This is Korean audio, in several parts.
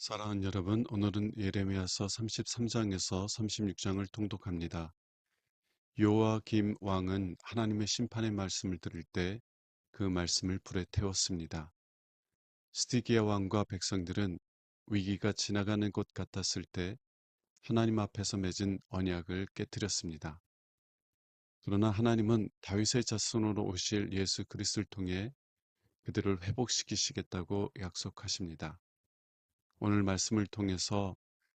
사랑하는 여러분, 오늘은 예레미야서 33장에서 36장을 통독합니다. 요아김 왕은 하나님의 심판의 말씀을 들을 때 그 말씀을 불에 태웠습니다. 스디기야 왕과 백성들은 위기가 지나가는 것 같았을 때 하나님 앞에서 맺은 언약을 깨뜨렸습니다. 그러나 하나님은 다윗의 자손으로 오실 예수 그리스도를 통해 그들을 회복시키시겠다고 약속하십니다. 오늘 말씀을 통해서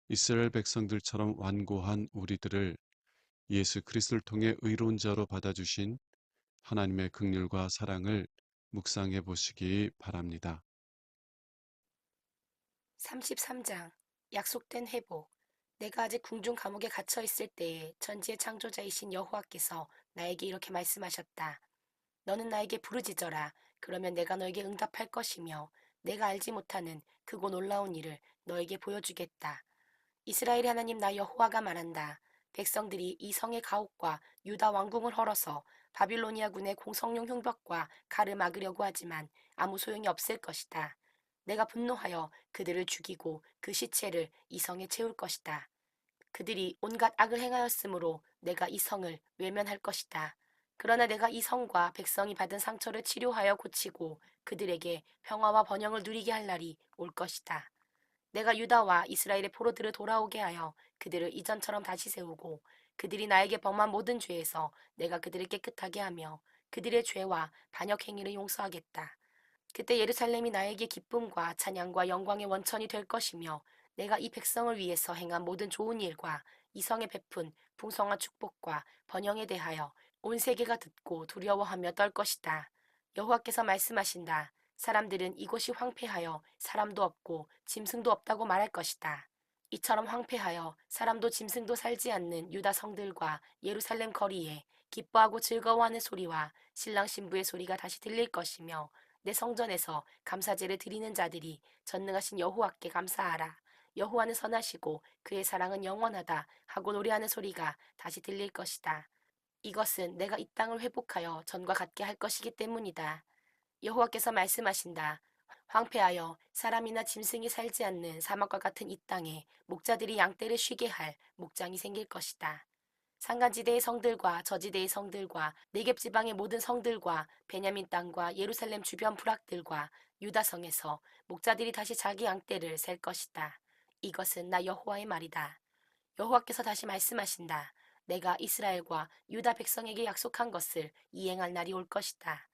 이스라엘 백성들처럼 완고한 우리들을 예수 그리스도를 통해 의로운 자로 받아주신 하나님의 긍휼과 사랑을 묵상해 보시기 바랍니다. 33장 약속된 회복. 내가 아직 궁중 감옥에 갇혀 있을 때에 천지의 창조자이신 여호와께서 나에게 이렇게 말씀하셨다. 너는 나에게 부르짖어라. 그러면 내가 너에게 응답할 것이며 내가 알지 못하는 크고 놀라운 일을 너에게 보여주겠다. 이스라엘의 하나님 나 여호와가 말한다. 백성들이 이 성의 가옥과 유다 왕궁을 헐어서 바빌로니아군의 공성용 흉벽과 칼을 막으려고 하지만 아무 소용이 없을 것이다. 내가 분노하여 그들을 죽이고 그 시체를 이 성에 채울 것이다. 그들이 온갖 악을 행하였으므로 내가 이 성을 외면할 것이다. 그러나 내가 이 성과 백성이 받은 상처를 치료하여 고치고 그들에게 평화와 번영을 누리게 할 날이 올 것이다. 내가 유다와 이스라엘의 포로들을 돌아오게 하여 그들을 이전처럼 다시 세우고 그들이 나에게 범한 모든 죄에서 내가 그들을 깨끗하게 하며 그들의 죄와 반역 행위를 용서하겠다. 그때 예루살렘이 나에게 기쁨과 찬양과 영광의 원천이 될 것이며 내가 이 백성을 위해서 행한 모든 좋은 일과 이 성에 베푼 풍성한 축복과 번영에 대하여 온 세계가 듣고 두려워하며 떨 것이다. 여호와께서 말씀하신다. 사람들은 이곳이 황폐하여 사람도 없고 짐승도 없다고 말할 것이다. 이처럼 황폐하여 사람도 짐승도 살지 않는 유다 성들과 예루살렘 거리에 기뻐하고 즐거워하는 소리와 신랑 신부의 소리가 다시 들릴 것이며 내 성전에서 감사제를 드리는 자들이 전능하신 여호와께 감사하라. 여호와는 선하시고 그의 사랑은 영원하다 하고 노래하는 소리가 다시 들릴 것이다. 이것은 내가 이 땅을 회복하여 전과 같게 할 것이기 때문이다. 여호와께서 말씀하신다. 황폐하여 사람이나 짐승이 살지 않는 사막과 같은 이 땅에 목자들이 양떼를 쉬게 할 목장이 생길 것이다. 산간지대의 성들과 저지대의 성들과 네겝 지방의 모든 성들과 베냐민 땅과 예루살렘 주변 부락들과 유다 성에서 목자들이 다시 자기 양떼를 셀 것이다. 이것은 나 여호와의 말이다. 여호와께서 다시 말씀하신다. 내가 이스라엘과 유다 백성에게 약속한 것을 이행할 날이 올 것이다.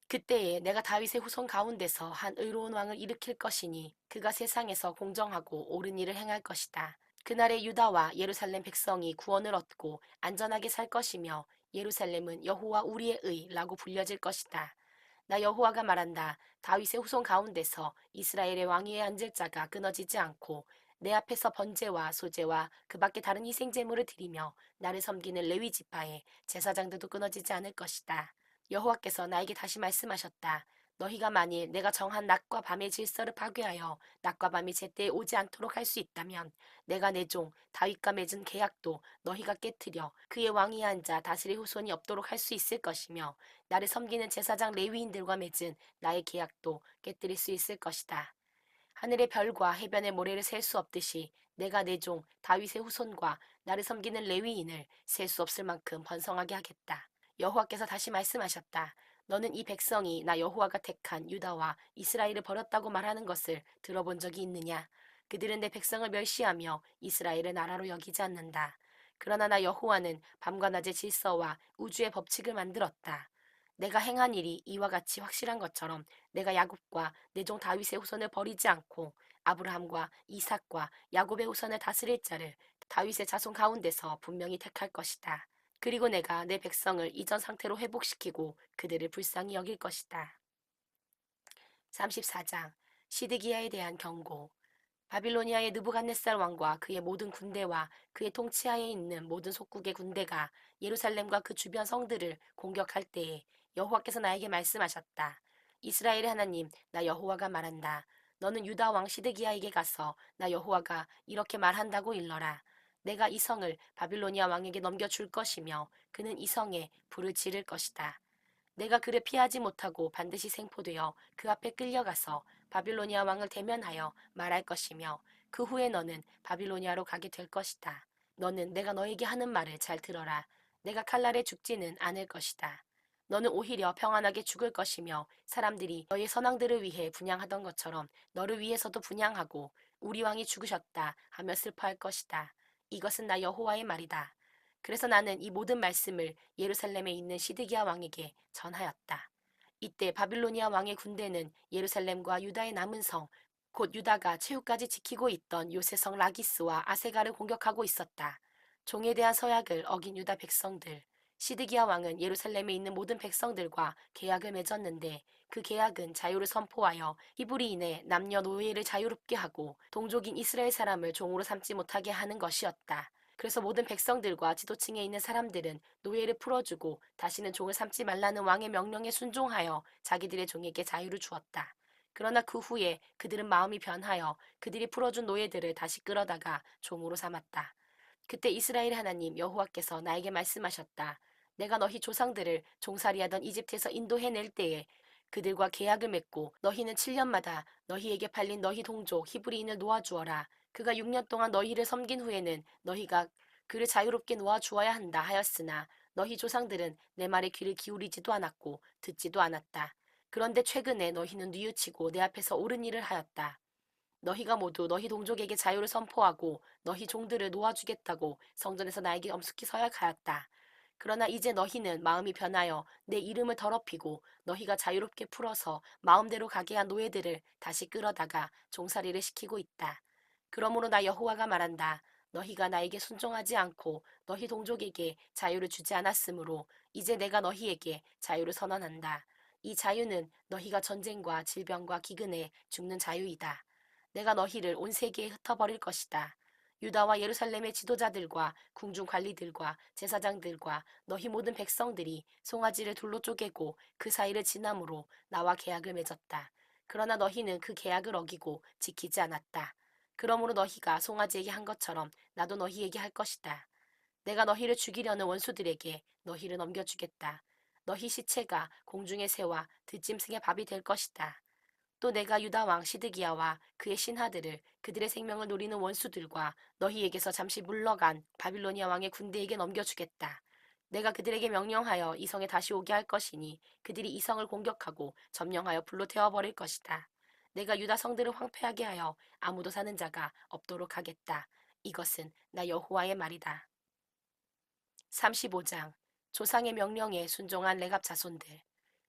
그때에 내가 다윗의 후손 가운데서 한 의로운 왕을 일으킬 것이니 그가 세상에서 공정하고 옳은 일을 행할 것이다. 그날에 유다와 예루살렘 백성이 구원을 얻고 안전하게 살 것이며 예루살렘은 여호와 우리의 의라고 불려질 것이다. 나 여호와가 말한다. 다윗의 후손 가운데서 이스라엘의 왕위에 앉을 자가 끊어지지 않고 내 앞에서 번제와 소제와 그 밖에 다른 희생 제물을 드리며 나를 섬기는 레위 지파의 제사장들도 끊어지지 않을 것이다. 여호와께서 나에게 다시 말씀하셨다. 너희가 만일 내가 정한 낮과 밤의 질서를 파괴하여 낮과 밤이 제때에 오지 않도록 할 수 있다면 내가 내 종 다윗과 맺은 계약도 너희가 깨뜨려 그의 왕위에 앉아 다스릴 후손이 없도록 할 수 있을 것이며 나를 섬기는 제사장 레위인들과 맺은 나의 계약도 깨뜨릴 수 있을 것이다. 하늘의 별과 해변의 모래를 셀 수 없듯이 내가 내 종 다윗의 후손과 나를 섬기는 레위인을 셀 수 없을 만큼 번성하게 하겠다. 여호와께서 다시 말씀하셨다. 너는 이 백성이 나 여호와가 택한 유다와 이스라엘을 버렸다고 말하는 것을 들어본 적이 있느냐? 그들은 내 백성을 멸시하며 이스라엘을 나라로 여기지 않는다. 그러나 나 여호와는 밤과 낮의 질서와 우주의 법칙을 만들었다. 내가 행한 일이 이와 같이 확실한 것처럼 내가 야곱과 내 종 다윗의 후손을 버리지 않고 아브라함과 이삭과 야곱의 후손을 다스릴 자를 다윗의 자손 가운데서 분명히 택할 것이다. 그리고 내가 내 백성을 이전 상태로 회복시키고 그들을 불쌍히 여길 것이다. 34장 시드기야에 대한 경고. 바빌로니아의 느부갓네살 왕과 그의 모든 군대와 그의 통치하에 있는 모든 속국의 군대가 예루살렘과 그 주변 성들을 공격할 때에 여호와께서 나에게 말씀하셨다. 이스라엘의 하나님 나 여호와가 말한다. 너는 유다 왕 시드기야에게 가서 나 여호와가 이렇게 말한다고 일러라. 내가 이 성을 바빌로니아 왕에게 넘겨줄 것이며 그는 이 성에 불을 지를 것이다. 내가 그를 피하지 못하고 반드시 생포되어 그 앞에 끌려가서 바빌로니아 왕을 대면하여 말할 것이며 그 후에 너는 바빌로니아로 가게 될 것이다. 너는 내가 너에게 하는 말을 잘 들어라. 내가 칼날에 죽지는 않을 것이다. 너는 오히려 평안하게 죽을 것이며 사람들이 너의 선왕들을 위해 분향하던 것처럼 너를 위해서도 분향하고 우리 왕이 죽으셨다 하며 슬퍼할 것이다. 이것은 나 여호와의 말이다. 그래서 나는 이 모든 말씀을 예루살렘에 있는 시드기야 왕에게 전하였다. 이때 바빌로니아 왕의 군대는 예루살렘과 유다의 남은 성, 곧 유다가 최후까지 지키고 있던 요새성 라기스와 아세가를 공격하고 있었다. 종에 대한 서약을 어긴 유다 백성들, 시드기야 왕은 예루살렘에 있는 모든 백성들과 계약을 맺었는데 그 계약은 자유를 선포하여 히브리인의 남녀 노예를 자유롭게 하고 동족인 이스라엘 사람을 종으로 삼지 못하게 하는 것이었다. 그래서 모든 백성들과 지도층에 있는 사람들은 노예를 풀어주고 다시는 종을 삼지 말라는 왕의 명령에 순종하여 자기들의 종에게 자유를 주었다. 그러나 그 후에 그들은 마음이 변하여 그들이 풀어준 노예들을 다시 끌어다가 종으로 삼았다. 그때 이스라엘 하나님 여호와께서 나에게 말씀하셨다. 내가 너희 조상들을 종살이하던 이집트에서 인도해낼 때에 그들과 계약을 맺고 너희는 7년마다 너희에게 팔린 너희 동족 히브리인을 놓아주어라. 그가 6년 동안 너희를 섬긴 후에는 너희가 그를 자유롭게 놓아주어야 한다 하였으나 너희 조상들은 내 말에 귀를 기울이지도 않았고 듣지도 않았다. 그런데 최근에 너희는 뉘우치고 내 앞에서 옳은 일을 하였다. 너희가 모두 너희 동족에게 자유를 선포하고 너희 종들을 놓아주겠다고 성전에서 나에게 엄숙히 서약하였다. 그러나 이제 너희는 마음이 변하여 내 이름을 더럽히고 너희가 자유롭게 풀어서 마음대로 가게 한 노예들을 다시 끌어다가 종살이를 시키고 있다. 그러므로 나 여호와가 말한다. 너희가 나에게 순종하지 않고 너희 동족에게 자유를 주지 않았으므로 이제 내가 너희에게 자유를 선언한다. 이 자유는 너희가 전쟁과 질병과 기근에 죽는 자유이다. 내가 너희를 온 세계에 흩어버릴 것이다. 유다와 예루살렘의 지도자들과 궁중 관리들과 제사장들과 너희 모든 백성들이 송아지를 둘로 쪼개고 그 사이를 지남으로 나와 계약을 맺었다. 그러나 너희는 그 계약을 어기고 지키지 않았다. 그러므로 너희가 송아지에게 한 것처럼 나도 너희에게 할 것이다. 내가 너희를 죽이려는 원수들에게 너희를 넘겨주겠다. 너희 시체가 공중의 새와 들짐승의 밥이 될 것이다. 또 내가 유다 왕 시드기야와 그의 신하들을 그들의 생명을 노리는 원수들과 너희에게서 잠시 물러간 바빌로니아 왕의 군대에게 넘겨주겠다. 내가 그들에게 명령하여 이 성에 다시 오게 할 것이니 그들이 이 성을 공격하고 점령하여 불로 태워버릴 것이다. 내가 유다 성들을 황폐하게 하여 아무도 사는 자가 없도록 하겠다. 이것은 나 여호와의 말이다. 35장 조상의 명령에 순종한 레갑 자손들.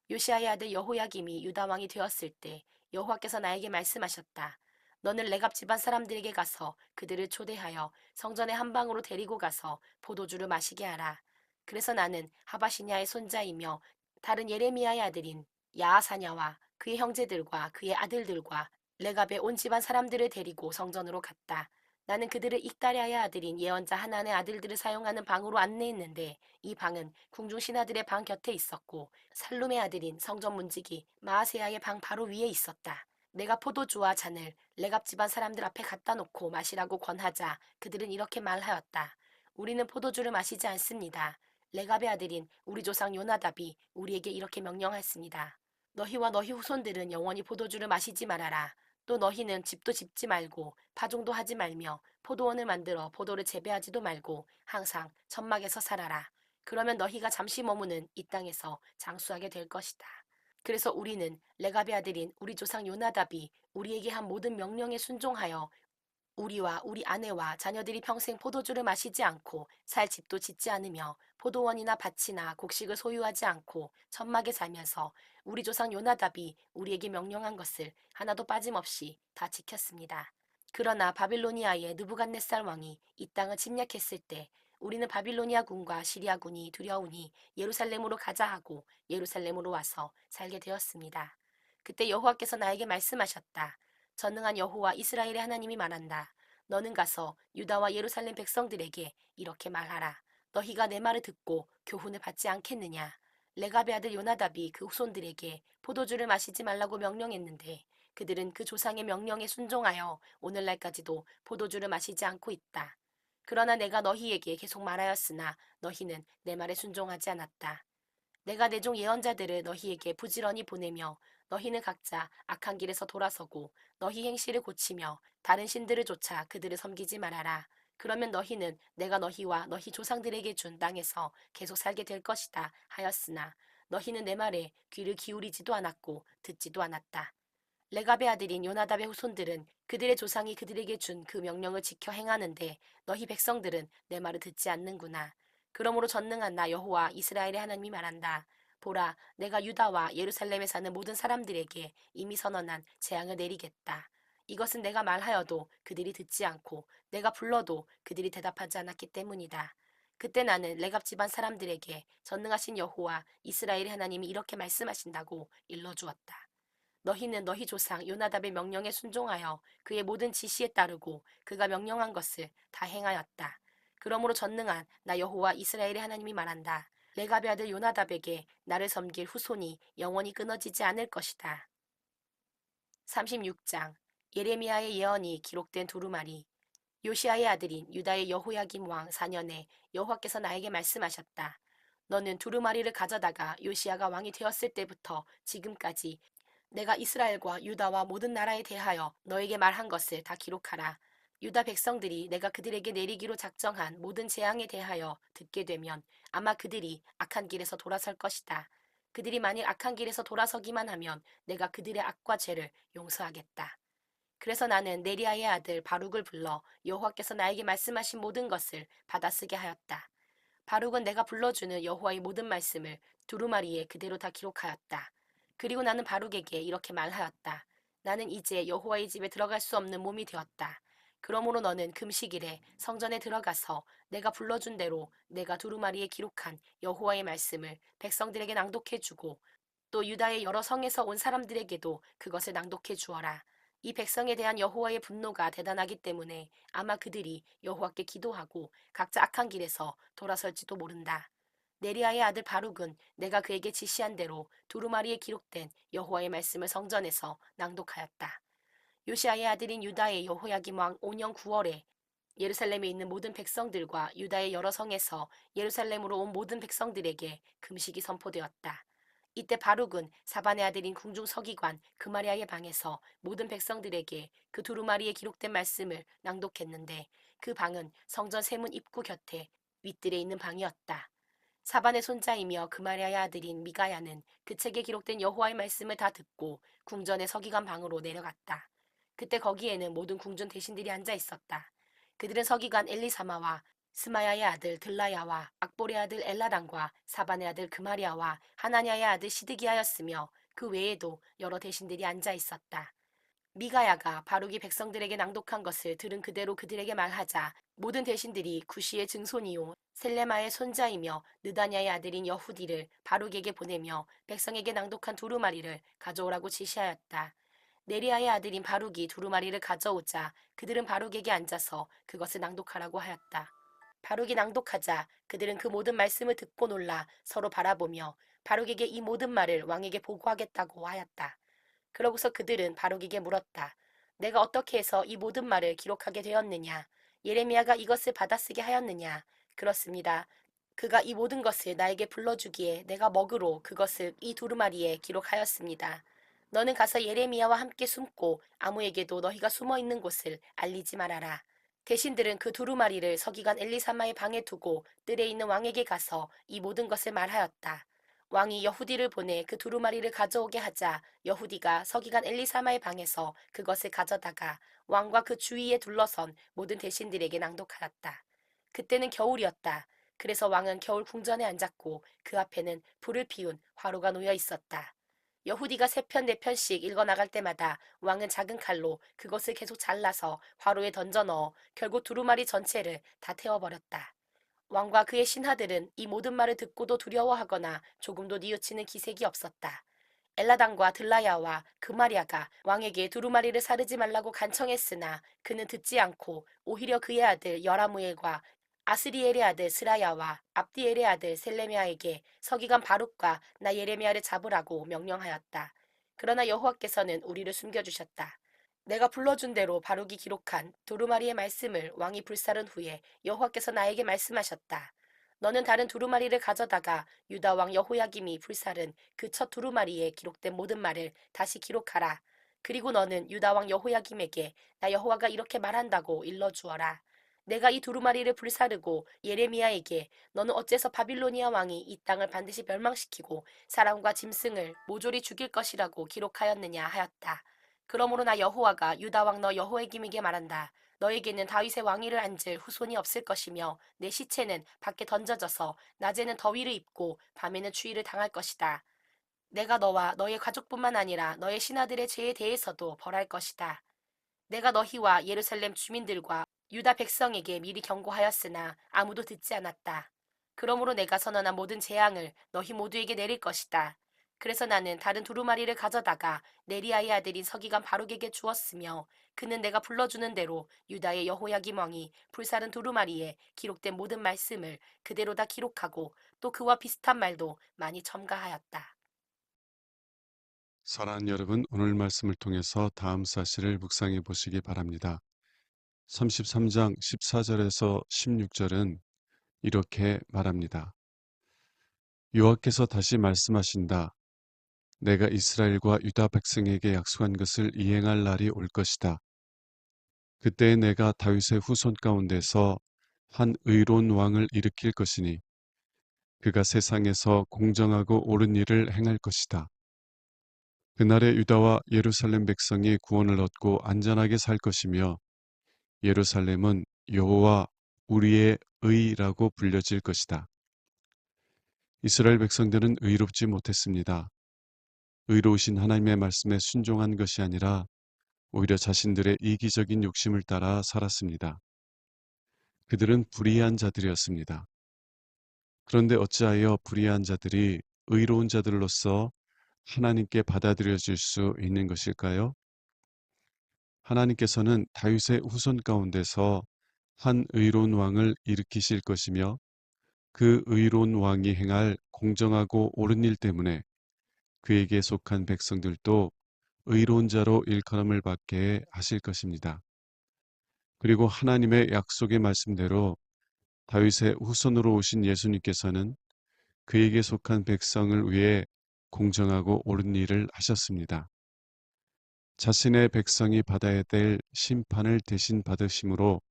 요시아의 아들 여호야김이 유다 왕이 되었을 때 여호와께서 나에게 말씀하셨다. 너는 레갑 집안 사람들에게 가서 그들을 초대하여 성전의 한 방으로 데리고 가서 포도주를 마시게 하라. 그래서 나는 하바시냐의 손자이며 다른 예레미야의 아들인 야하사냐와 그의 형제들과 그의 아들들과 레갑의 온 집안 사람들을 데리고 성전으로 갔다. 나는 그들을 익다랴의 아들인 예언자 하난의 아들들을 사용하는 방으로 안내했는데 이 방은 궁중 신하들의 방 곁에 있었고 살룸의 아들인 성전 문지기 마아세야의 방 바로 위에 있었다. 내가 포도주와 잔을 레갑 집안 사람들 앞에 갖다 놓고 마시라고 권하자 그들은 이렇게 말하였다. 우리는 포도주를 마시지 않습니다. 레갑의 아들인 우리 조상 요나답이 우리에게 이렇게 명령했습니다. 너희와 너희 후손들은 영원히 포도주를 마시지 말아라. 또 너희는 집도 짓지 말고 파종도 하지 말며 포도원을 만들어 포도를 재배하지도 말고 항상 천막에서 살아라. 그러면 너희가 잠시 머무는 이 땅에서 장수하게 될 것이다. 그래서 우리는 레갑의 아들인 우리 조상 요나답이 우리에게 한 모든 명령에 순종하여 우리와 우리 아내와 자녀들이 평생 포도주를 마시지 않고 살 집도 짓지 않으며 포도원이나 밭이나 곡식을 소유하지 않고 천막에 살면서 우리 조상 요나답이 우리에게 명령한 것을 하나도 빠짐없이 다 지켰습니다. 그러나 바빌로니아의 느부갓네살 왕이 이 땅을 침략했을 때 우리는 바빌로니아 군과 시리아 군이 두려우니 예루살렘으로 가자 하고 예루살렘으로 와서 살게 되었습니다. 그때 여호와께서 나에게 말씀하셨다. 전능한 여호와 이스라엘의 하나님이 말한다. 너는 가서 유다와 예루살렘 백성들에게 이렇게 말하라. 너희가 내 말을 듣고 교훈을 받지 않겠느냐? 레갑의 아들 요나답이 그 후손들에게 포도주를 마시지 말라고 명령했는데 그들은 그 조상의 명령에 순종하여 오늘날까지도 포도주를 마시지 않고 있다. 그러나 내가 너희에게 계속 말하였으나 너희는 내 말에 순종하지 않았다. 내가 내 종 예언자들을 너희에게 부지런히 보내며 너희는 각자 악한 길에서 돌아서고 너희 행실을 고치며 다른 신들을 쫓아 그들을 섬기지 말아라. 그러면 너희는 내가 너희와 너희 조상들에게 준 땅에서 계속 살게 될 것이다 하였으나 너희는 내 말에 귀를 기울이지도 않았고 듣지도 않았다. 레갑의 아들인 요나답의 후손들은 그들의 조상이 그들에게 준 그 명령을 지켜 행하는데 너희 백성들은 내 말을 듣지 않는구나. 그러므로 전능한 나 여호와 이스라엘의 하나님이 말한다. 보라, 내가 유다와 예루살렘에 사는 모든 사람들에게 이미 선언한 재앙을 내리겠다. 이것은 내가 말하여도 그들이 듣지 않고 내가 불러도 그들이 대답하지 않았기 때문이다. 그때 나는 레갑 집안 사람들에게 전능하신 여호와 이스라엘의 하나님이 이렇게 말씀하신다고 일러주었다. 너희는 너희 조상 요나답의 명령에 순종하여 그의 모든 지시에 따르고 그가 명령한 것을 다 행하였다. 그러므로 전능한 나 여호와 이스라엘의 하나님이 말한다. 레갑의 아들 요나답에게 나를 섬길 후손이 영원히 끊어지지 않을 것이다. 36장 예레미야의 예언이 기록된 두루마리. 요시아의 아들인 유다의 여호야김 왕 4년에 여호와께서 나에게 말씀하셨다. 너는 두루마리를 가져다가 요시아가 왕이 되었을 때부터 지금까지 내가 이스라엘과 유다와 모든 나라에 대하여 너에게 말한 것을 다 기록하라. 유다 백성들이 내가 그들에게 내리기로 작정한 모든 재앙에 대하여 듣게 되면 아마 그들이 악한 길에서 돌아설 것이다. 그들이 만일 악한 길에서 돌아서기만 하면 내가 그들의 악과 죄를 용서하겠다. 그래서 나는 네리야의 아들 바룩을 불러 여호와께서 나에게 말씀하신 모든 것을 받아쓰게 하였다. 바룩은 내가 불러주는 여호와의 모든 말씀을 두루마리에 그대로 다 기록하였다. 그리고 나는 바룩에게 이렇게 말하였다. 나는 이제 여호와의 집에 들어갈 수 없는 몸이 되었다. 그러므로 너는 금식일에 성전에 들어가서 내가 불러준 대로 내가 두루마리에 기록한 여호와의 말씀을 백성들에게 낭독해주고 또 유다의 여러 성에서 온 사람들에게도 그것을 낭독해 주어라. 이 백성에 대한 여호와의 분노가 대단하기 때문에 아마 그들이 여호와께 기도하고 각자 악한 길에서 돌아설지도 모른다. 네리야의 아들 바룩은 내가 그에게 지시한 대로 두루마리에 기록된 여호와의 말씀을 성전에서 낭독하였다. 요시아의 아들인 유다의 여호야김 왕 5년 9월에 예루살렘에 있는 모든 백성들과 유다의 여러 성에서 예루살렘으로 온 모든 백성들에게 금식이 선포되었다. 이때 바룩은 사반의 아들인 궁중 서기관 그마리아의 방에서 모든 백성들에게 그 두루마리에 기록된 말씀을 낭독했는데 그 방은 성전 세문 입구 곁에 윗뜰에 있는 방이었다. 사반의 손자이며 그마리아의 아들인 미가야는 그 책에 기록된 여호와의 말씀을 다 듣고 궁전의 서기관 방으로 내려갔다. 그때 거기에는 모든 궁전 대신들이 앉아 있었다. 그들은 서기관 엘리사마와 스마야의 아들 들라야와 악볼의 아들 엘라단과 사반의 아들 그마리아와 하나냐의 아들 시드기야였으며 그 외에도 여러 대신들이 앉아 있었다. 미가야가 바룩이 백성들에게 낭독한 것을 들은 그대로 그들에게 말하자 모든 대신들이 구시의 증손이요 셀레마의 손자이며 느다냐의 아들인 여후디를 바룩에게 보내며 백성에게 낭독한 두루마리를 가져오라고 지시하였다. 네리야의 아들인 바룩이 두루마리를 가져오자 그들은 바룩에게 앉아서 그것을 낭독하라고 하였다. 바룩이 낭독하자 그들은 그 모든 말씀을 듣고 놀라 서로 바라보며 바룩에게 이 모든 말을 왕에게 보고하겠다고 하였다. 그러고서 그들은 바룩에게 물었다. 내가 어떻게 해서 이 모든 말을 기록하게 되었느냐? 예레미야가 이것을 받아쓰게 하였느냐? 그렇습니다. 그가 이 모든 것을 나에게 불러주기에 내가 먹으로 그것을 이 두루마리에 기록하였습니다. 너는 가서 예레미야와 함께 숨고 아무에게도 너희가 숨어 있는 곳을 알리지 말아라. 대신들은 그 두루마리를 서기관 엘리사마의 방에 두고 뜰에 있는 왕에게 가서 이 모든 것을 말하였다. 왕이 여후디를 보내 그 두루마리를 가져오게 하자 여후디가 서기관 엘리사마의 방에서 그것을 가져다가 왕과 그 주위에 둘러선 모든 대신들에게 낭독하였다. 그때는 겨울이었다. 그래서 왕은 겨울 궁전에 앉았고 그 앞에는 불을 피운 화로가 놓여 있었다. 여후디가 세 편, 네 편씩 읽어 나갈 때마다 왕은 작은 칼로 그것을 계속 잘라서 화로에 던져 넣어 결국 두루마리 전체를 다 태워버렸다. 왕과 그의 신하들은 이 모든 말을 듣고도 두려워하거나 조금도 뉘우치는 기색이 없었다. 엘라단과 들라야와 그마리아가 왕에게 두루마리를 사르지 말라고 간청했으나 그는 듣지 않고 오히려 그의 아들 여라무엘과 아스리엘의 아들 스라야와 압디엘의 아들 셀레미야에게 서기관 바룩과 나 예레미야를 잡으라고 명령하였다. 그러나 여호와께서는 우리를 숨겨주셨다. 내가 불러준 대로 바룩이 기록한 두루마리의 말씀을 왕이 불사른 후에 여호와께서 나에게 말씀하셨다. 너는 다른 두루마리를 가져다가 유다 왕 여호야김이 불살은 그 첫 두루마리에 기록된 모든 말을 다시 기록하라. 그리고 너는 유다 왕 여호야김에게 나 여호와가 이렇게 말한다고 일러주어라. 내가 이 두루마리를 불사르고 예레미야에게 너는 어째서 바빌로니아 왕이 이 땅을 반드시 멸망시키고 사람과 짐승을 모조리 죽일 것이라고 기록하였느냐 하였다. 그러므로 나 여호와가 유다 왕 너 여호야김에게 말한다. 너에게는 다윗의 왕위를 앉을 후손이 없을 것이며 내 시체는 밖에 던져져서 낮에는 더위를 입고 밤에는 추위를 당할 것이다. 내가 너와 너의 가족뿐만 아니라 너의 신하들의 죄에 대해서도 벌할 것이다. 내가 너희와 예루살렘 주민들과 유다 백성에게 미리 경고하였으나 아무도 듣지 않았다. 그러므로 내가 선언한 모든 재앙을 너희 모두에게 내릴 것이다. 그래서 나는 다른 두루마리를 가져다가 네리야의 아들인 서기관 바룩에게 주었으며 그는 내가 불러주는 대로 유다의 여호야김 왕이 불사른 두루마리에 기록된 모든 말씀을 그대로 다 기록하고 또 그와 비슷한 말도 많이 첨가하였다. 사랑하는 여러분, 오늘 말씀을 통해서 다음 사실을 묵상해 보시기 바랍니다. 33장 14절에서 16절은 이렇게 말합니다. 여호와께서 다시 말씀하신다. 내가 이스라엘과 유다 백성에게 약속한 것을 이행할 날이 올 것이다. 그때 내가 다윗의 후손 가운데서 한 의로운 왕을 일으킬 것이니 그가 세상에서 공정하고 옳은 일을 행할 것이다. 그날에 유다와 예루살렘 백성이 구원을 얻고 안전하게 살 것이며 예루살렘은 여호와 우리의 의라고 불려질 것이다. 이스라엘 백성들은 의롭지 못했습니다. 의로우신 하나님의 말씀에 순종한 것이 아니라 오히려 자신들의 이기적인 욕심을 따라 살았습니다. 그들은 불의한 자들이었습니다. 그런데 어찌하여 불의한 자들이 의로운 자들로서 하나님께 받아들여질 수 있는 것일까요? 하나님께서는 다윗의 후손 가운데서 한 의로운 왕을 일으키실 것이며 그 의로운 왕이 행할 공정하고 옳은 일 때문에 그에게 속한 백성들도 의로운 자로 일컬음을 받게 하실 것입니다. 그리고 하나님의 약속의 말씀대로 다윗의 후손으로 오신 예수님께서는 그에게 속한 백성을 위해 공정하고 옳은 일을 하셨습니다. 자신의 백성이 받아야 될 심판을 대신 받으심으로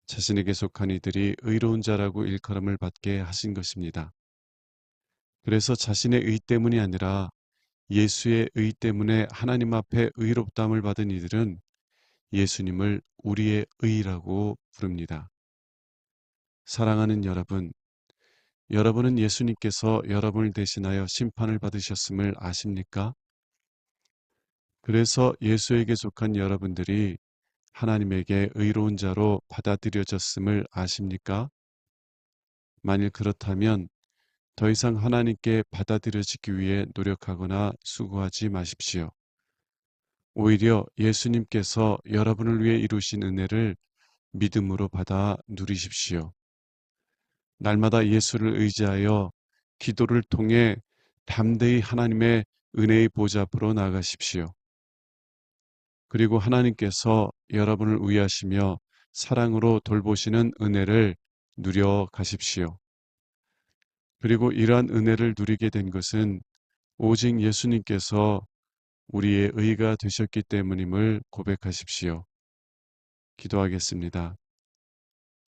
자신에게 속한 이들이 의로운 자라고 일컬음을 받게 하신 것입니다. 그래서 자신의 의 때문이 아니라 예수의 의 때문에 하나님 앞에 의롭다함을 받은 이들은 예수님을 우리의 의라고 부릅니다. 사랑하는 여러분, 여러분은 예수님께서 여러분을 대신하여 심판을 받으셨음을 아십니까? 그래서 예수에게 속한 여러분들이 하나님에게 의로운 자로 받아들여졌음을 아십니까? 만일 그렇다면 더 이상 하나님께 받아들여지기 위해 노력하거나 수고하지 마십시오. 오히려 예수님께서 여러분을 위해 이루신 은혜를 믿음으로 받아 누리십시오. 날마다 예수를 의지하여 기도를 통해 담대히 하나님의 은혜의 보좌 앞으로 나가십시오. 그리고 하나님께서 여러분을 위하시며 사랑으로 돌보시는 은혜를 누려 가십시오. 그리고 이러한 은혜를 누리게 된 것은 오직 예수님께서 우리의 의가 되셨기 때문임을 고백하십시오. 기도하겠습니다.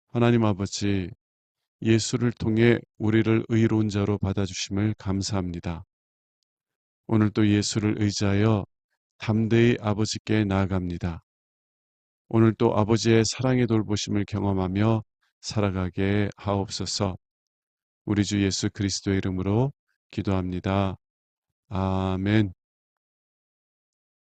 하나님 아버지, 예수를 통해 우리를 의로운 자로 받아주심을 감사합니다. 오늘도 예수를 의지하여 담대히 아버지께 나아갑니다. 오늘도 아버지의 사랑의 돌보심을 경험하며 살아가게 하옵소서. 우리 주 예수 그리스도의 이름으로 기도합니다. 아멘.